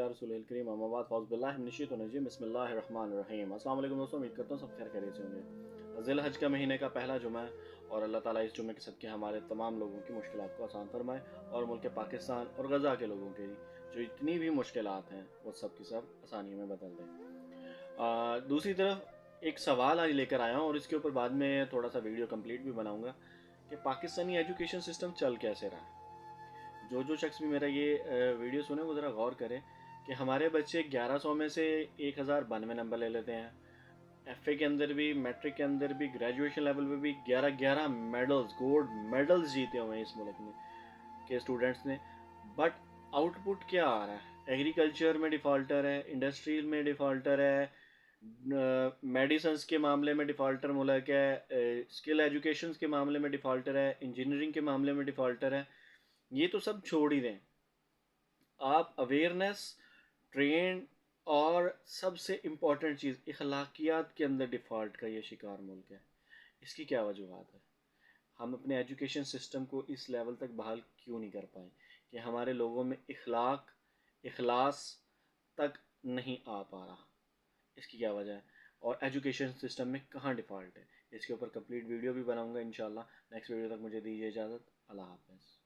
अला रसूलिल करीम अम्मा बाद फ़ौज़ बिल्लाहि मिनश शैतानिर रजीम बिस्मिल्लाहिर रहमानिर रहीम। अस्सलाम वालेकुम दोस्तों, उम्मीद करता हूँ सब खैर खैरियत से होंगे। ज़िल हज का महीने का पहला जुमा है और अल्लाह ताला इस जुमे के सदक़े हमारे तमाम लोगों की मुश्किलात को आसान फरमाए और मुल्क पाकिस्तान और गज़ा के लोगों के जो इतनी भी मुश्किलात हैं वो सब की सब आसानी में बदल दें। दूसरी तरफ एक सवाल आज लेकर आया हूँ और इसके ऊपर बाद में थोड़ा सा वीडियो कंप्लीट भी बनाऊँगा कि पाकिस्तानी एजुकेशन सिस्टम चल कैसे रहा है। जो शख्स भी मेरा ये वीडियो सुने वो ज़रा गौर करे कि हमारे बच्चे 1100 में से 1092 नंबर ले लेते हैं। एफए के अंदर भी, मैट्रिक के अंदर भी, ग्रेजुएशन लेवल पे भी 11 मेडल्स, गोल्ड मेडल्स जीते हुए हैं इस मुल्क में के स्टूडेंट्स ने। बट आउटपुट क्या आ रहा है? एग्रीकल्चर में डिफ़ॉल्टर है, इंडस्ट्री में डिफ़ॉल्टर है, मेडिसन्स के मामले में डिफ़ॉल्टर मुल्क है, स्किल एजुकेशन के मामले में डिफ़ॉल्टर है, इंजीनियरिंग के मामले में डिफ़ॉल्टर है। ये तो सब छोड़ ही दें, आप अवेयरनेस, ट्रेन और सबसे इम्पॉर्टेंट चीज़ इखलाकियात के अंदर डिफ़ॉल्ट का ये शिकार मुल्क है। इसकी क्या वजूहत है? हम अपने एजुकेशन सिस्टम को इस लेवल तक बहाल क्यों नहीं कर पाए कि हमारे लोगों में इखलास तक नहीं आ पा रहा? इसकी क्या वजह है और एजुकेशन सिस्टम में कहाँ डिफ़ॉल्ट है? इसके ऊपर कंप्लीट वीडियो भी बनाऊंगा इंशाल्लाह। नेक्स्ट वीडियो तक मुझे दीजिए इजाज़त। अल्लाह हाफ़िज़।